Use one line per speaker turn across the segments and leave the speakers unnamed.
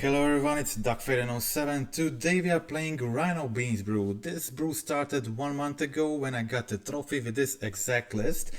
Hello everyone, it's DuckFaden07. Today we are playing Rhino Beans Brew. This brew started 1 month ago when I got a trophy with this exact list.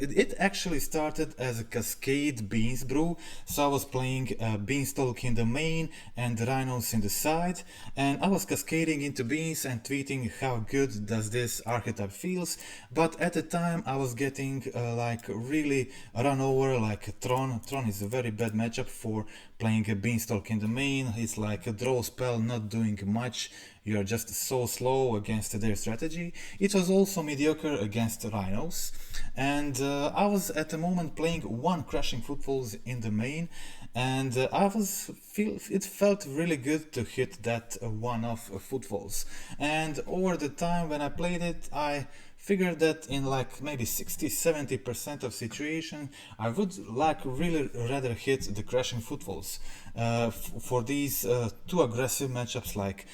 It actually started as a Cascade Beans Brew, so I was playing Beanstalk in the main and Rhinos in the side, and I was cascading into beans and tweeting how good does this archetype feels, but at the time I was getting like really run over like Tron. Tron is a very bad matchup for playing a Beanstalk in the main. It's like a draw spell, not doing much. You're just so slow against their strategy. It was also mediocre against Rhinos. And I was at the moment playing one Crashing Footfalls in the main. And it felt really good to hit that one-off Footfalls. And over the time when I played it, I figured that in like maybe 60-70% of situation I would like really rather hit the Crashing Footfalls for these too aggressive matchups like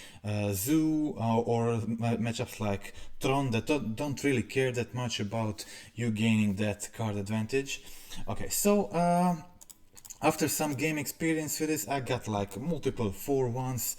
Zoo or matchups like Tron that don't really care that much about you gaining that card advantage. Okay, so after some game experience with this, I got like multiple 4-1s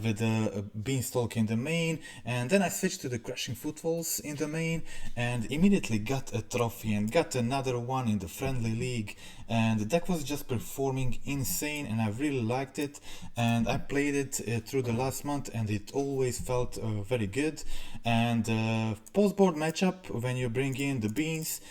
with the Beanstalk in the main, and then I switched to the Crashing Footfalls in the main and immediately got a trophy and got another one in the friendly league, and the deck was just performing insane and I really liked it, and I played it through the last month and it always felt very good. And post-board matchup when you bring in the beans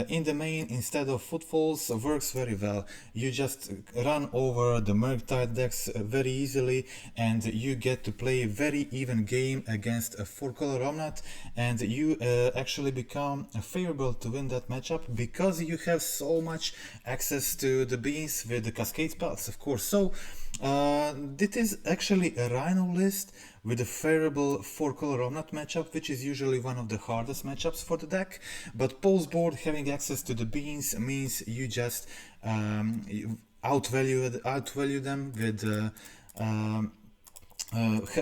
in the main instead of Footfalls works very well. You just run over the Murktide decks very easily and you get to play a very even game against a 4-color Omnath, and you actually become favorable to win that matchup because you have so much access to the beans with the cascade spells, of course. So this is actually a Rhino list with a favorable 4-color Omnath matchup, which is usually one of the hardest matchups for the deck, but post-board having access to the beans means you just outvalue them with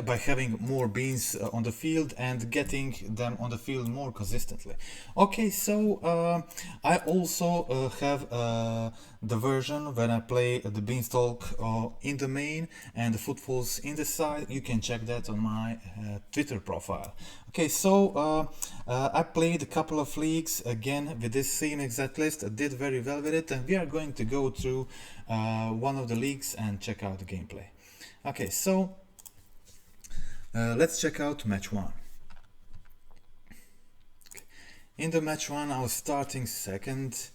by having more beans on the field and getting them on the field more consistently. Okay, so I also have the version when I play the Beanstalk in the main and the Footfalls in the side. You can check that on my Twitter profile. Okay, so I played a couple of leagues again with this same exact list. I did very well with it, and we are going to go through one of the leagues and check out the gameplay. Okay, so let's check out match 1. In the match 1 I was starting second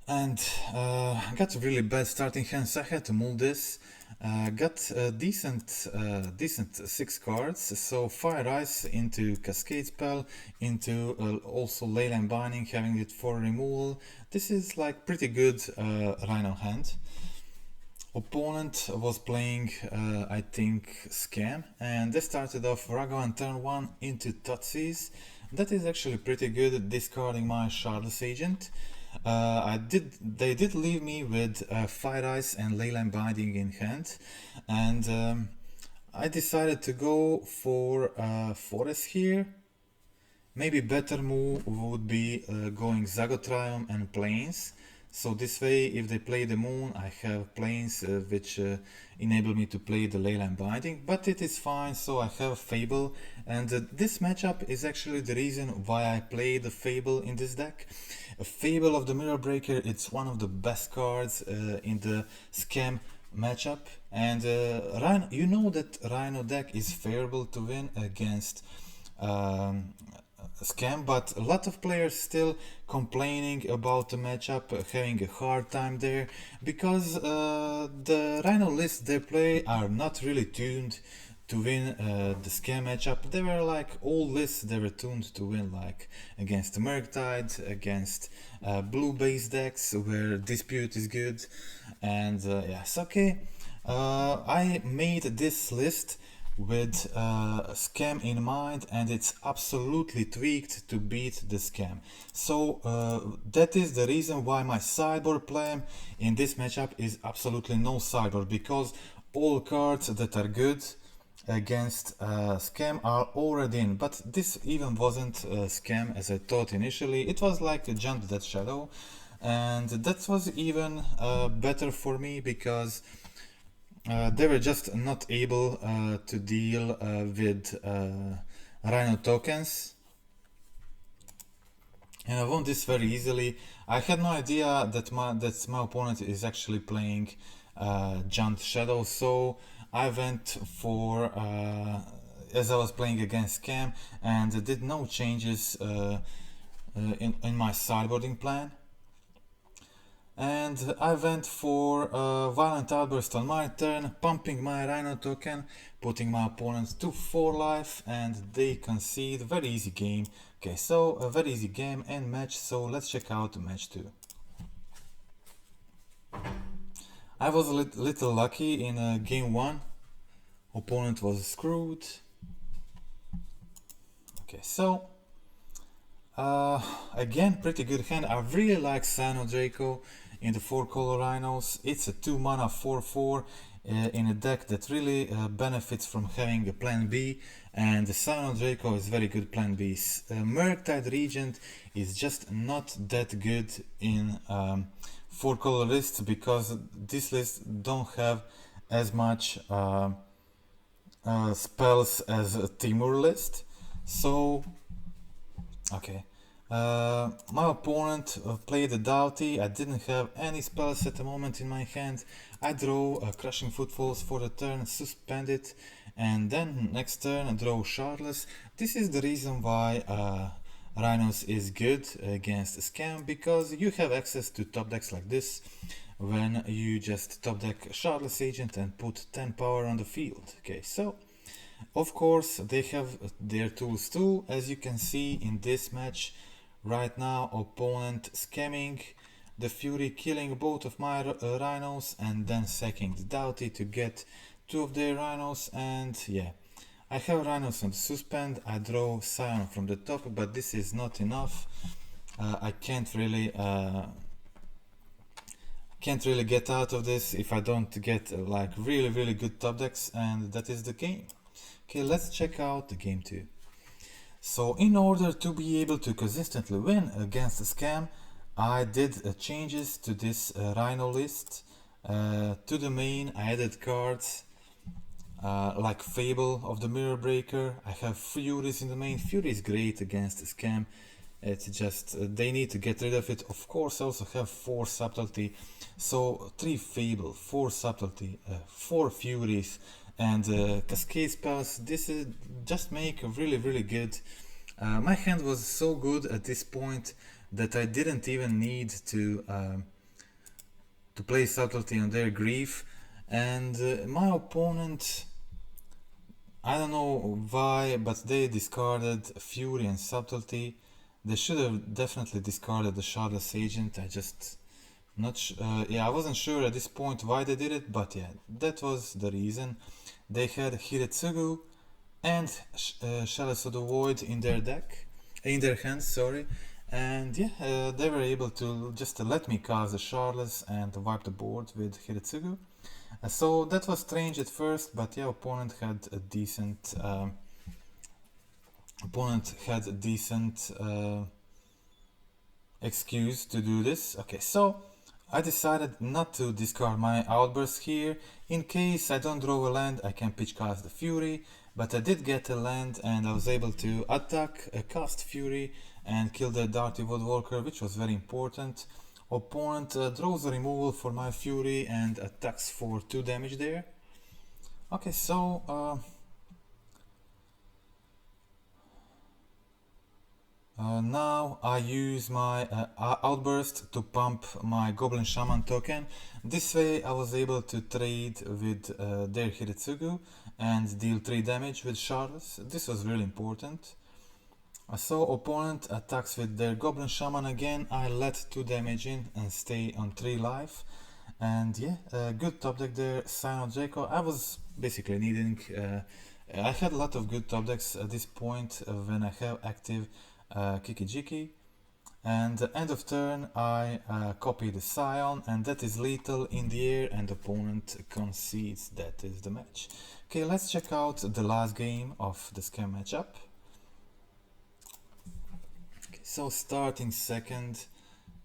and got really bad starting hands. I had to mull this. Got a decent 6 cards, so Fire Ice into Cascade Spell, into also Leyline Binding, having it for removal. This is like pretty good Rhino hand. Opponent was playing, I think, Scam, and they started off Raugrin turn 1 into Tutsis. That is actually pretty good, discarding my Shardless Agent. They did leave me with Fire Ice and Leyline Binding in hand, and I decided to go for Forest here. Maybe better move would be going Zagoth Triome and Plains. So this way, if they play the moon, I have planes which enable me to play the Leyline Binding, but it is fine, so I have Fable, and this matchup is actually the reason why I play the Fable in this deck. Fable of the Mirror Breaker, it's one of the best cards in the Scam matchup, and you know that Rhino deck is favorable to win against Scam, but a lot of players still complaining about the matchup, having a hard time there, because the Rhino lists they play are not really tuned to win the Scam matchup. They were like old lists, they were tuned to win like against the Murktide, against blue base decks where Dispute is good, and yes, okay. I made this list with Scam in mind, and it's absolutely tweaked to beat the Scam. So that is the reason why my sideboard plan in this matchup is absolutely no sideboard, because all cards that are good against Scam are already in. But this even wasn't Scam as I thought initially. It was like a Jump That Shadow, and that was even better for me because They were just not able to deal with Rhino tokens, and I won this very easily. I had no idea that my opponent is actually playing Giant Shadow, so I went for as I was playing against Scam, and did no changes in my sideboarding plan. And I went for Violent Outburst on my turn, pumping my Rhino token, putting my opponent to 4 life, and they concede. Very easy game. Okay, so a very easy game and match, so let's check out match 2. I was a little lucky in game 1. Opponent was screwed. Okay, so again, pretty good hand. I really like Scion of Draco in the 4-color Rhinos. It's a 2 mana 4/4 in a deck that really benefits from having a plan B, and the Scion of Draco is very good plan B. Murktide Regent is just not that good in 4-color lists, because this list don't have as much spells as a Timur list. So okay, my opponent played a Doughty. I didn't have any spells at the moment in my hand. I draw Crashing Footfalls for the turn, suspend it, and then next turn I draw Shardless. This is the reason why Rhinos is good against Scam, because you have access to top decks like this when you just top deck Shardless Agent and put 10 power on the field. Okay, so of course they have their tools too, as you can see in this match. Right now opponent scamming the Fury, killing both of my Rhinos, and then sacking the Doughty to get 2 of their Rhinos. And yeah, I have Rhinos on the suspend. I draw Scion from the top, but this is not enough. I can't really get out of this if I don't get like really good top decks, and that is the game. Okay, let's check out the game 2. So in order to be able to consistently win against a Scam, I did changes to this Rhino list. To the main I added cards like Fable of the Mirror Breaker. I have Furies in the main. Fury is great against a Scam. It's just they need to get rid of it. Of course I also have 4 Subtlety. So 3 Fable, 4 Subtlety, 4 Furies, and cascade spells. This is just make a really good. My hand was so good at this point that I didn't even need to play Subtlety on their Grief, and my opponent, I don't know why, but they discarded Fury and Subtlety. They should have definitely discarded the Shardless Agent. I just I wasn't sure at this point why they did it, but yeah, that was the reason. They had Hiretsugu and Chalice of the Void in their hands, sorry, and yeah, they were able to just let me cast the Shardless and wipe the board with Hiretsugu. So that was strange at first, but yeah, opponent had a decent excuse to do this. Okay, so I decided not to discard my Outburst here. In case I don't draw a land, I can pitch cast the Fury, but I did get a land and I was able to attack, cast Fury and kill the Darty Woodwalker, which was very important. Opponent draws a removal for my Fury and attacks for 2 damage there. Okay, so now I use my Outburst to pump my Goblin Shaman token. This way I was able to trade with their Hiretsugu and deal 3 damage with Shardless. This was really important. So opponent attacks with their Goblin Shaman again. I let 2 damage in and stay on 3 life. And yeah, good top deck there, Scion of Draco. I was basically needing... I had a lot of good top decks at this point when I have active Kiki-Jiki, and end of turn I copy the Scion, and that is lethal in the air, and opponent concedes. That is the match. Okay, let's check out the last game of the Scam matchup. Okay, so starting second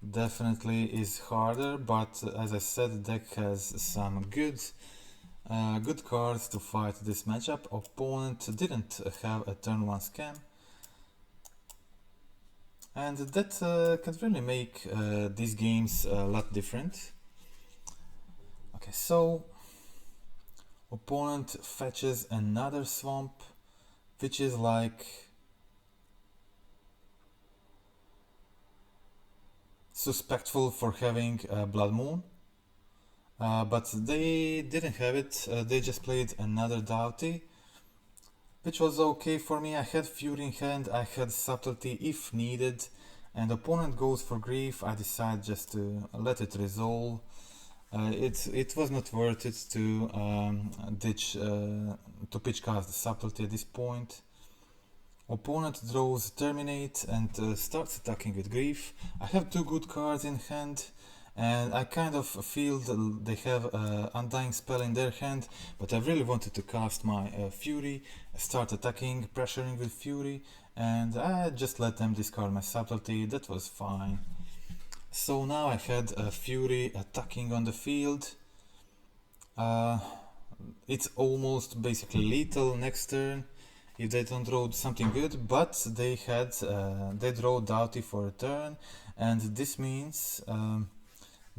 definitely is harder, but as I said, the deck has some good Good cards to fight this matchup. Opponent didn't have a turn 1 scam, and that can really make these games a lot different. Okay, so opponent fetches another swamp, which is like suspectful for having Blood Moon. But they didn't have it, they just played another Doughty, which was okay for me. I had Fury in hand, I had Subtlety if needed, and opponent goes for Grief. I decide just to let it resolve. It was not worth it to pitch cast the Subtlety at this point. Opponent draws Terminate and starts attacking with Grief. I have 2 good cards in hand, and I kind of feel that they have Undying Spell in their hand, but I really wanted to cast my Fury, start attacking, pressuring with Fury, and I just let them discard my Subtlety. That was fine. So now I had Fury attacking on the field. It's almost basically lethal next turn if they don't draw something good, but they draw Doughty for a turn, and this means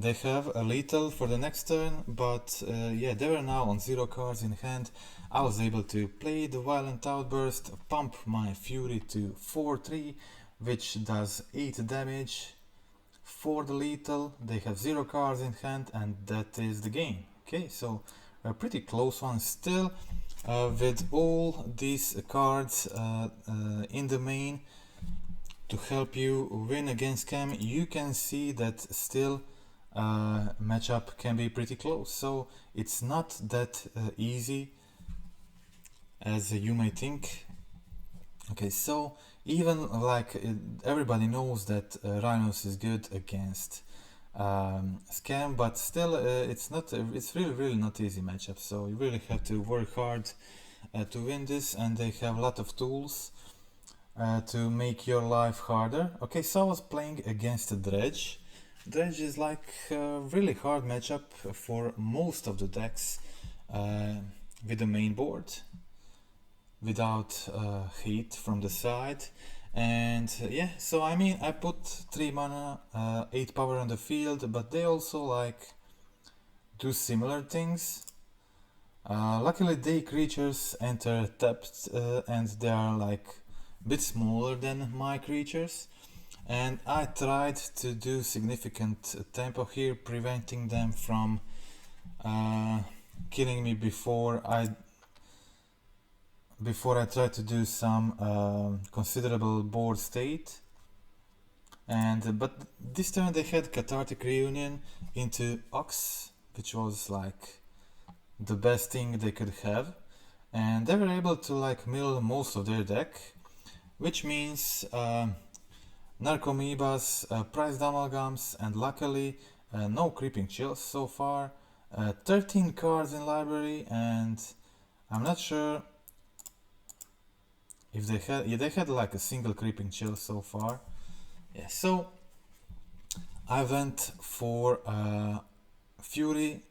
they have a lethal for the next turn, but yeah, they were now on 0 cards in hand. I was able to play the Violent Outburst, pump my Fury to 4-3, which does 8 damage for the lethal. They have 0 cards in hand, and that is the game. Okay, so a pretty close one still. With all these cards in the main to help you win against Cam, you can see that still matchup can be pretty close. So it's not that easy as you may think. Okay, so even like everybody knows that Rhinos is good against Scam, but still it's really not easy matchup, so you really have to work hard to win this, and they have a lot of tools to make your life harder. Okay, so I was playing against a Dredge. Dredge is like a really hard matchup for most of the decks with the main board without heat from the side. And yeah, so I mean, I put 3 mana, 8 power on the field, but they also like do similar things. Luckily they creatures enter tapped and they are like a bit smaller than my creatures, and I tried to do significant tempo here, preventing them from killing me before I try to do some considerable board state. And but this turn they had Cathartic Reunion into Ox, which was like the best thing they could have, and they were able to like mill most of their deck, which means Narcomoebas, Prized Amalgams, and luckily no Creeping Chills so far. 13 cards in library, and I'm not sure if they had, yeah, they had like a single Creeping Chill so far. Yeah, so I went for Fury,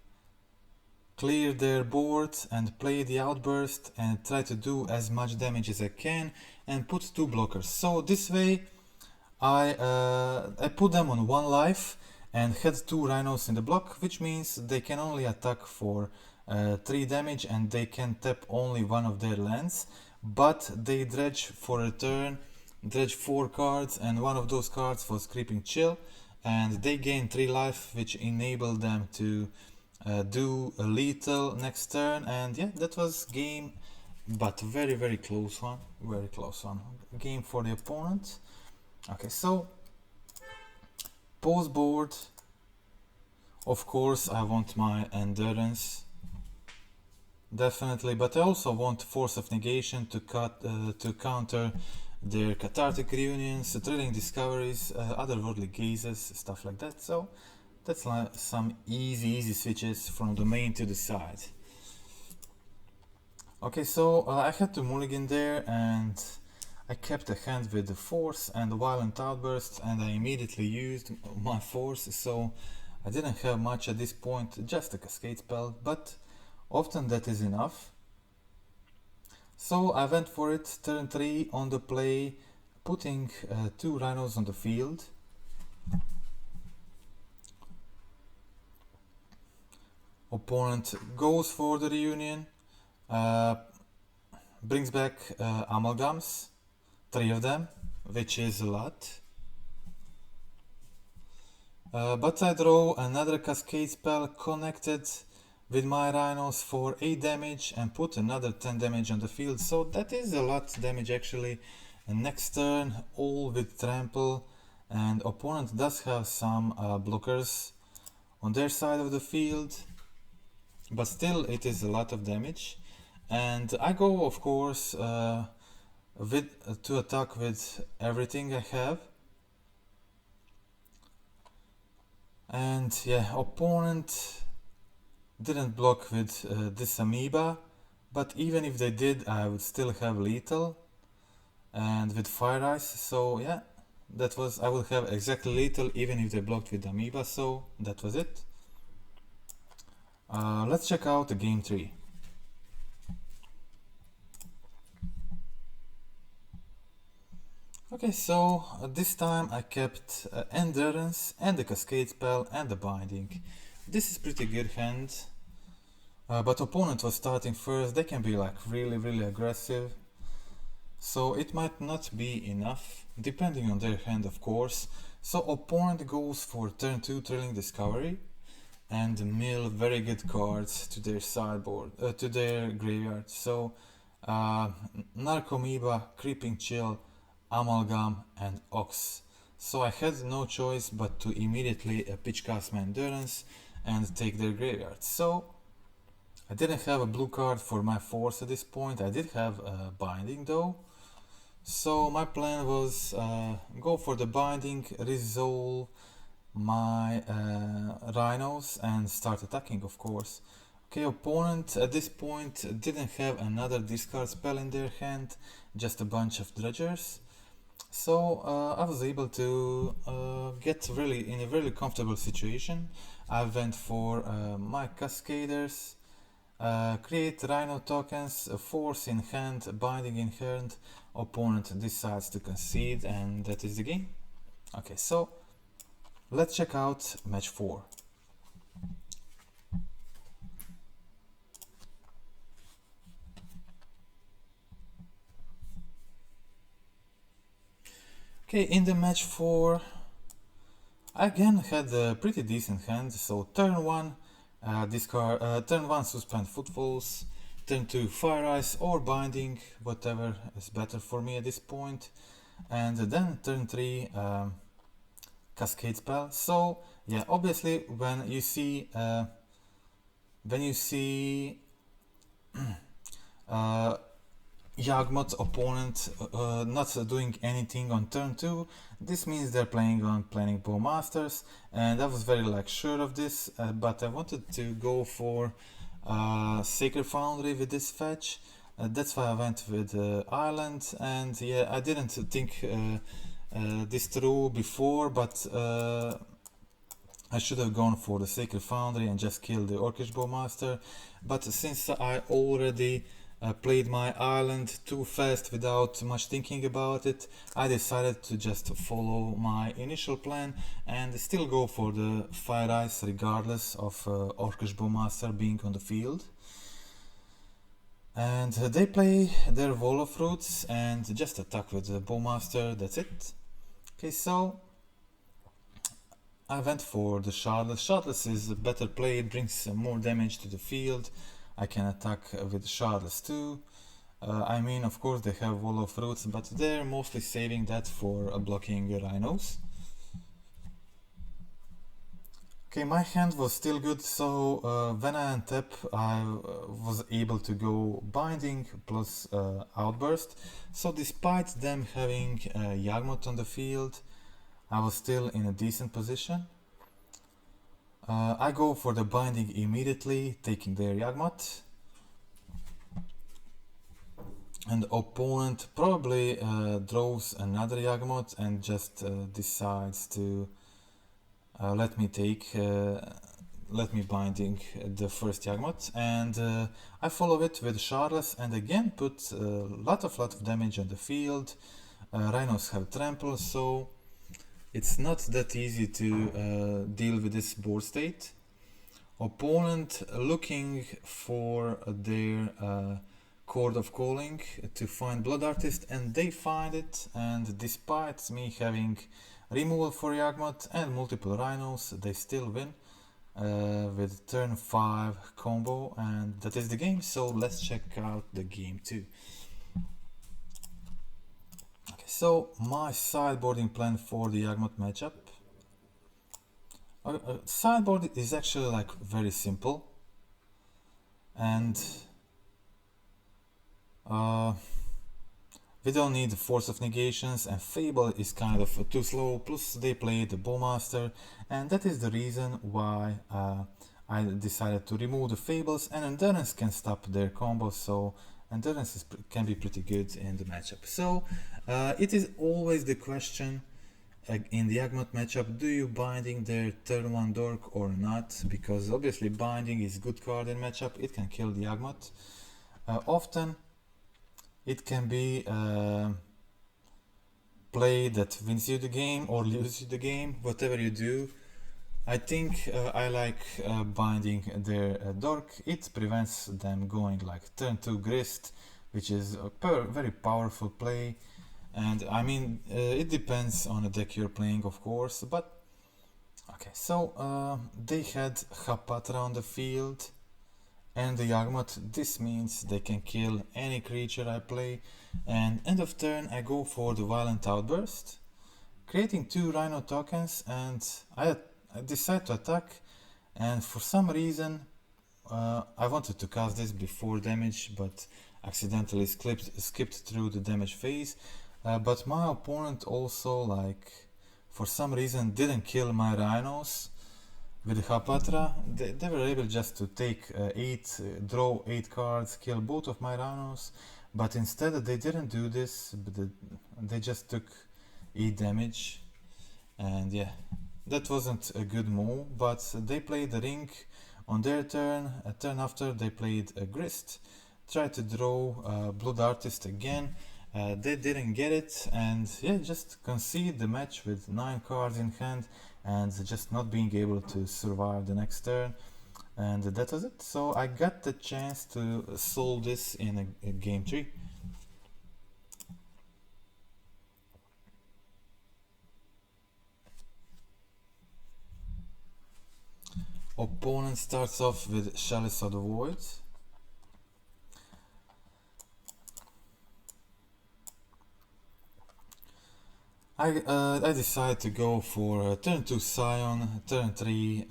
clear their board and play the Outburst and try to do as much damage as I can and put 2 blockers. So this way I put them on 1 life and had 2 Rhinos in the block, which means they can only attack for 3 damage and they can tap only one of their lands. But they dredge for a turn, dredge 4 cards, and one of those cards was Creeping Chill, and they gain 3 life, which enabled them to do a lethal next turn. And yeah, that was game, but very close one, game for the opponent. Okay, so post board, of course I want my Endurance, definitely, but I also want Force of Negation to counter their Cathartic Reunions, Thrilling Discoveries, Otherworldly Gazes, stuff like that. So that's like some easy switches from the main to the side. Okay, so I had to mulligan there, and I kept a hand with the Force and the Violent Outburst, and I immediately used my Force, so I didn't have much at this point, just a Cascade spell, but Often that is enough. So I went for it, turn 3 on the play, putting 2 Rhinos on the field. Opponent goes for the reunion, brings back amalgams, 3 of them, which is a lot. But I draw another cascade spell connected with my Rhinos for 8 damage and put another 10 damage on the field, so that is a lot damage actually. And next turn, all with trample, and opponent does have some blockers on their side of the field, but still it is a lot of damage. And I go, of course, to attack with everything I have. And yeah, opponent didn't block with this amoeba, but even if they did, I would still have lethal and with fire ice. So yeah, I would have exactly lethal even if they blocked with amoeba. So that was it. Let's check out the game 3. Okay, so this time I kept Endurance and the Cascade spell and the Binding. This is pretty good hand, but opponent was starting first. They can be like really aggressive, so it might not be enough, depending on their hand of course. So opponent goes for turn 2 Thrilling Discovery and mill very good cards to their sideboard, to their graveyard. So Narcomoeba, Creeping Chill, Amalgam and Ox. So I had no choice but to immediately pitch cast my Endurance and take their graveyard. So I didn't have a blue card for my Force at this point. I did have a Binding though. So my plan was go for the Binding, resolve my Rhinos and start attacking, of course. Okay, opponent at this point didn't have another discard spell in their hand, just a bunch of dredgers. So I was able to get really in a really comfortable situation. I went for my Cascaders, create Rhino tokens, Force in hand, Binding in hand. Opponent decides to concede, and that is the game. Okay, so let's check out match 4. Okay, in the match 4, I again had a pretty decent hand. So turn 1, turn 1 Suspend Footfalls, turn 2 Fire Ice or Binding, whatever is better for me at this point, and then turn 3 Cascade spell. So yeah, obviously when you see Yawgmoth opponent not doing anything on turn 2, this means they're playing on Planning Bowmasters, and I was very sure of this, but I wanted to go for Sacred Foundry with this fetch. That's why I went with Island, and yeah, I didn't think this through before, but I should have gone for the Sacred Foundry and just killed the Orcish Bowmaster, but since I already played my island too fast without much thinking about it, I decided to just follow my initial plan and still go for the Fire Ice regardless of Orcish Bowmaster being on the field. And they play their Wall of Roots and just attack with the Bowmaster, that's it. Okay, so I went for the Shardless. Shardless is a better play, it brings more damage to the field. I can attack with Shardless too. I mean, of course they have Wall of Roots, but they're mostly saving that for blocking Rhinos. Okay, my hand was still good, so when I untap, I was able to go Binding plus Outburst. So despite them having Yawgmoth on the field, I was still in a decent position. I go for the Binding immediately, taking their Yawgmoth. And opponent probably draws another Yawgmoth and just decides to let me take let me binding the first Yawgmoth, and I follow it with Shardless and again put a lot of damage on the field. Rhinos have trample, so it's not that easy to deal with this board state. Opponent looking for their Chord of Calling to find Blood Artist, and they find it, and despite me having removal for Yawgmoth and multiple Rhinos, they still win with turn 5 combo, and that is the game. So let's check out the game 2. Okay, so my sideboarding plan for the Yawgmoth matchup. Sideboard is actually like very simple, and we don't need the Force of Negations, and Fable is kind of too slow, plus they play the Bowmaster, and that is the reason why I decided to remove the Fables, and Endurance can stop their combos, so Endurance can be pretty good in the matchup. So it is always the question in the Yawgmoth matchup, do you binding their turn 1 dork or not? Because obviously binding is good card in matchup, it can kill the Yawgmoth. Often it can be play that wins you the game or loses you the game, whatever you do. I think I like binding their dork. It prevents them going like turn 2 Grist, which is a very powerful play. And I mean, it depends on the deck you're playing, of course, but okay, so they had Hapatra on the field and the Yawgmoth. This means they can kill any creature I play, and end of turn I go for the Violent Outburst, creating 2 Rhino tokens, and I decide to attack, and for some reason I wanted to cast this before damage, but accidentally skipped through the damage phase. But my opponent also, like, for some reason didn't kill my Rhinos with Hapatra. They were able just to take draw 8 cards, kill both of my Rhinos, but instead they didn't do this, but they just took 8 damage, and yeah, that wasn't a good move. But they played the Ring on their turn. A turn after they played a Grist, tried to draw Blood Artist again. They didn't get it, and yeah, just concede the match with 9 cards in hand and just not being able to survive the next turn, and that was it. So I got the chance to solve this in a game 3. Opponent starts off with Chalice of the Void. I decided to go for turn 2 Scion, turn 3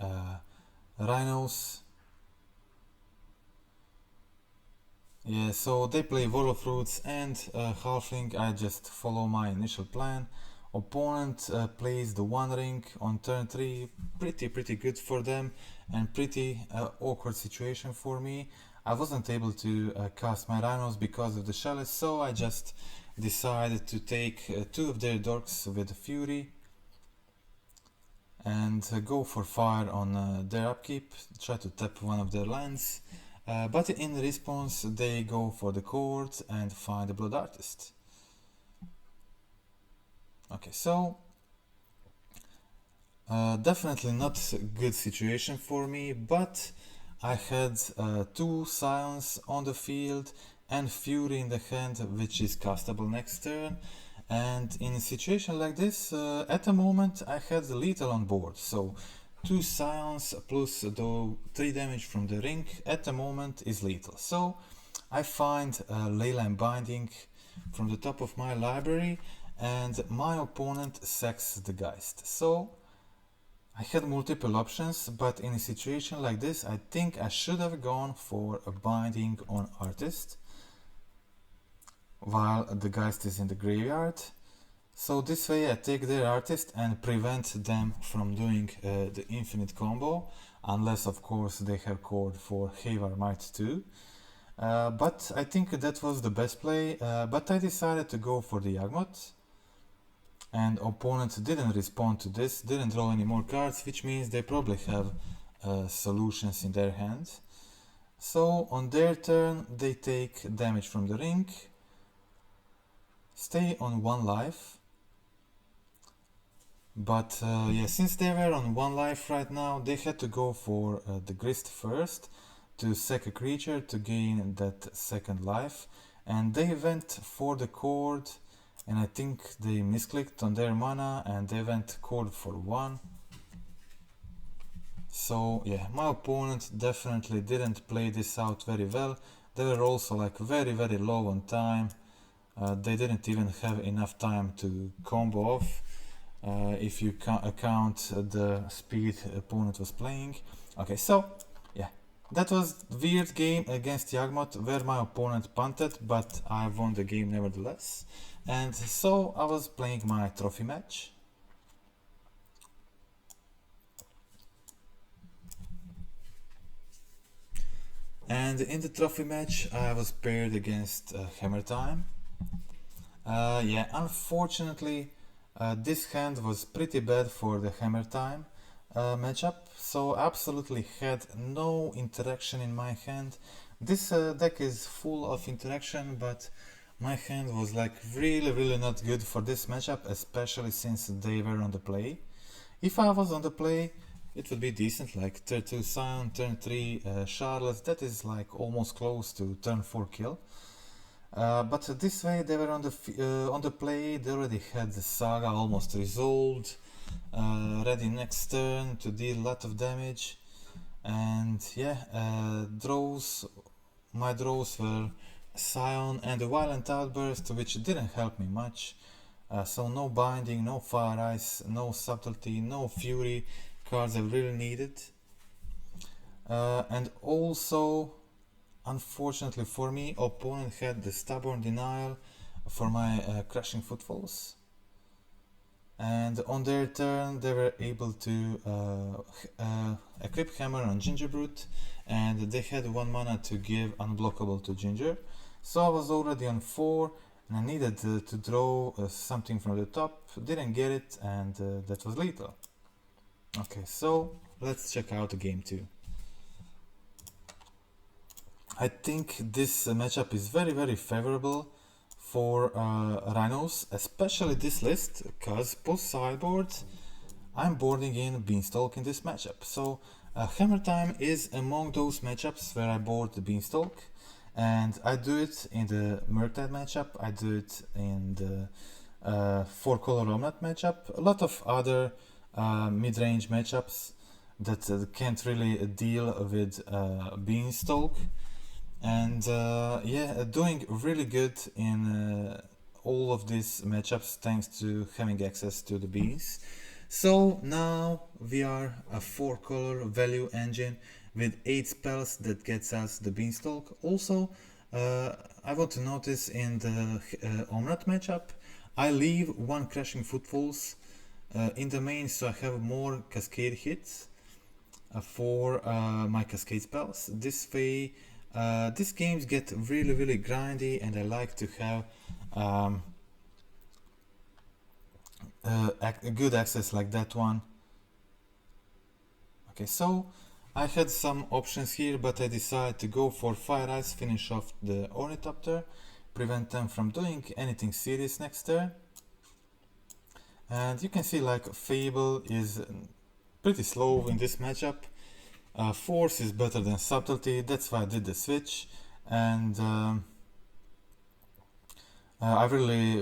Rhinos. Yeah, so they play Wall of Roots and Halfling. I just follow my initial plan. Opponent plays the One Ring on turn 3, pretty good for them, and pretty awkward situation for me. I wasn't able to cast my Rhinos because of the Chalice, so I just decided to take 2 of their dorks with Fury and go for fire on their upkeep, try to tap one of their lands, but in response they go for the Chord and find the Blood Artist. Okay, so definitely not a good situation for me, but I had 2 Scions on the field and Fury in the hand, which is castable next turn, and in a situation like this, at the moment I had lethal on board, so 2 Scions plus the 3 damage from the Ring at the moment is lethal. So I find Leyline Binding from the top of my library, and my opponent sacks the Geist. So I had multiple options, but in a situation like this I think I should have gone for a binding on Artist while the Geist is in the graveyard. So this way I take their Artist and prevent them from doing the infinite combo, unless of course they have Chord for Havar Might 2. But I think that was the best play, but I decided to go for the Yawgmoth, and opponent didn't respond to this, didn't draw any more cards, which means they probably have solutions in their hand. So on their turn they take damage from the ring, stay on 1 life, but yeah, since they were on 1 life right now, they had to go for the Grist first to sack a creature to gain that 2nd life, and they went for the Chord, and I think they misclicked on their mana and they went Chord for 1. So yeah, my opponent definitely didn't play this out very well. They were also like very low on time. They didn't even have enough time to combo off, if you count the speed opponent was playing. Okay, so yeah, that was weird game against Yawgmoth where my opponent punted, but I won the game nevertheless. And so I was playing my trophy match. And in the trophy match I was paired against Hammer Time. Yeah, unfortunately this hand was pretty bad for the Hammer Time matchup, so absolutely had no interaction in my hand. This deck is full of interaction, but my hand was like really not good for this matchup, especially since they were on the play. If I was on the play, it would be decent, like turn 2 Scion, turn 3 Shardless, that is like almost close to turn 4 kill. But this way they were on the play, they already had the Saga almost resolved, ready next turn to deal a lot of damage. And yeah, my draws were Scion and a Violent Outburst, which didn't help me much. So no Binding, no Fire Ice, no Subtlety, no Fury cards I really needed. And also, unfortunately for me, opponent had the Stubborn Denial for my Crashing Footfalls. And on their turn they were able to equip Hammer on Gingerbrute, and they had 1 mana to give unblockable to Ginger. So I was already on 4 and I needed to draw something from the top, didn't get it, and that was lethal. Okay, so let's check out game 2. I think this matchup is very favorable for Rhinos, especially this list, because post sideboard I'm boarding in Beanstalk in this matchup. So Hammer Time is among those matchups where I board the Beanstalk, and I do it in the Murktide matchup, I do it in the 4-color Omnat matchup, a lot of other mid-range matchups that can't really deal with Beanstalk. And yeah, doing really good in all of these matchups thanks to having access to the beans. So now we are a 4-color value engine with 8 spells that gets us the Beanstalk. Also, I want to notice in the Omnat matchup, I leave 1 Crashing Footfalls in the main, so I have more Cascade hits for my Cascade spells. This way, these games get really grindy, and I like to have good access like that one. Okay, so I had some options here, but I decided to go for Fire Ice, finish off the Ornithopter, prevent them from doing anything serious next turn. And you can see like Fable is pretty slow in this matchup. Force is better than Subtlety, that's why I did the switch. And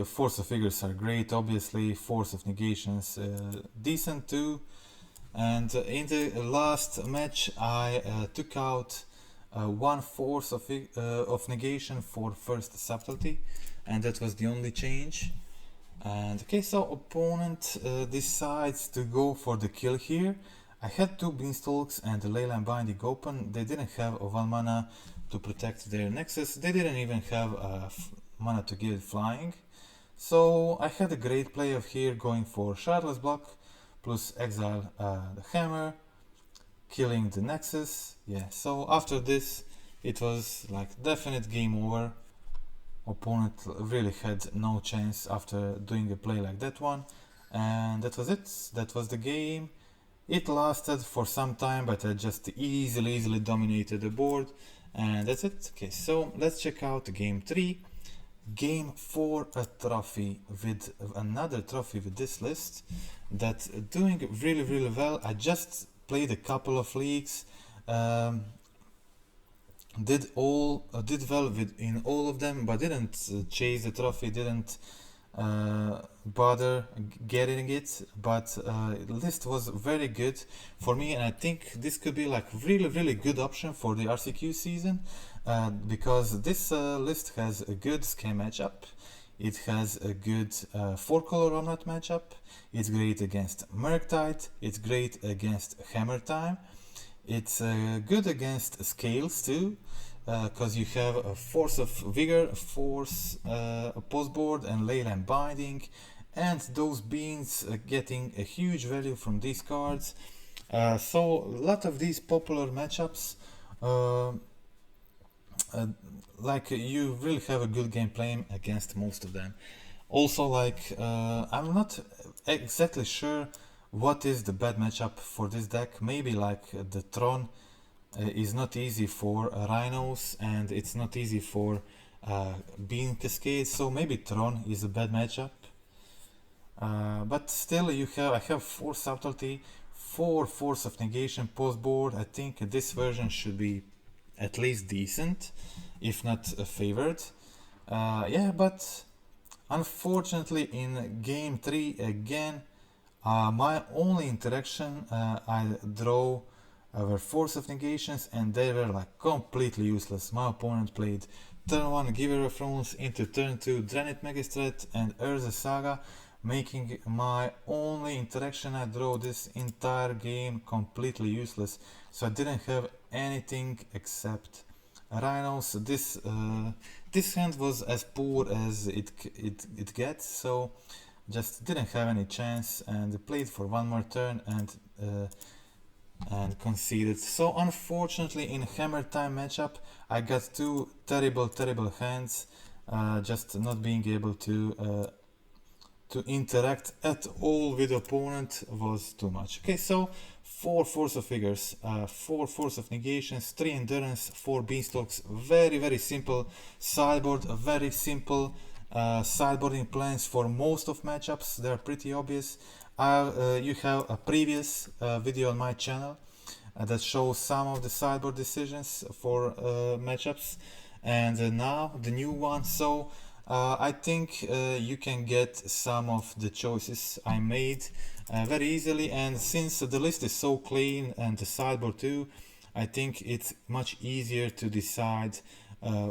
Force of Vigors are great, obviously. Force of Negation's decent too. And in the last match I took out 1 Force of Negation for first Subtlety, and that was the only change. And okay, so opponent decides to go for the kill here. I had 2 Beanstalks and the Leyline Binding open. They didn't have a 1 mana to protect their Nexus. They didn't even have mana to give it flying. So I had a great play of here going for Shardless block plus exile the Hammer, killing the Nexus. Yeah, so after this it was like definite game over. Opponent really had no chance after doing a play like that one. And that was it. That was the game. It lasted for some time, but I just easily dominated the board, and that's it. Okay, so let's check out game 3. Game 4, a trophy with another trophy with this list that's doing really well. I just played a couple of leagues, did well in all of them, but didn't chase the trophy, didn't bother getting it, but the list was very good for me, and I think this could be like really good option for the RCQ season, because this list has a good scale matchup, it has a good 4-color Omnat matchup, it's great against Murktide, it's great against Hammer Time, it's good against scales too, because you have a Force of Vigor, Force Postboard, and Leyline Binding, and those beans getting a huge value from these cards. So a lot of these popular matchups, like you really have a good game plan against most of them. Also, like I'm not exactly sure what is the bad matchup for this deck. Maybe like the Tron is not easy for Rhinos, and it's not easy for Bean Cascade, so maybe Tron is a bad matchup. But still, I have 4 Subtlety, 4 Force of Negation postboard. I think this version should be at least decent, if not favored. Yeah, but unfortunately in game 3 again, my only interaction I draw were Force of Negations, and they were like completely useless. My opponent played turn 1 Giver of Thrones into turn 2 Dranith Magistrate and Urza Saga, making my only interaction I draw this entire game completely useless. So I didn't have anything except Rhinos. This hand was as poor as it gets, so just didn't have any chance, and played for one more turn and conceded. So unfortunately in Hammer Time matchup I got 2 terrible hands, just not being able to interact at all with the opponent was too much. Okay, so 4 Force of Vigors, 4 Force of Negations, 3 Endurance, 4 Beanstalks. Very simple sideboard, very simple sideboarding plans for most of matchups. They're pretty obvious. You have a previous video on my channel that shows some of the sideboard decisions for matchups, and now the new one. So I think you can get some of the choices I made very easily, and since the list is so clean and the sideboard too, I think it's much easier to decide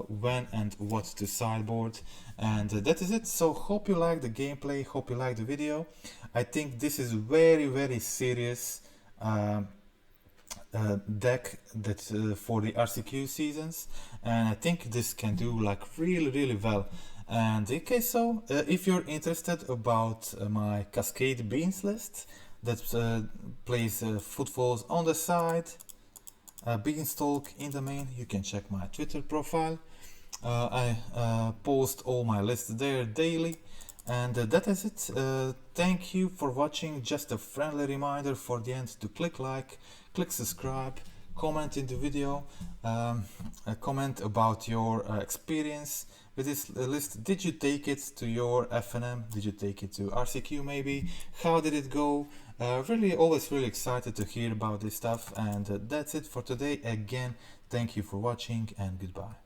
when and what to sideboard, and that is it. So hope you like the gameplay, hope you like the video. I think this is very serious deck that for the RCQ seasons, and I think this can do like really well. And okay, so if you're interested about my Cascade Beans list that plays Footfalls on the side, Beanstalk in the main, you can check my Twitter profile. I post all my lists there daily, and that is it. Thank you for watching. Just a friendly reminder for the end to click like, click subscribe, comment in the video, comment about your experience with this list. Did you take it to your FNM? Did you take it to RCQ maybe? How did it go? Always really excited to hear about this stuff, and that's it for today. Again, thank you for watching and goodbye.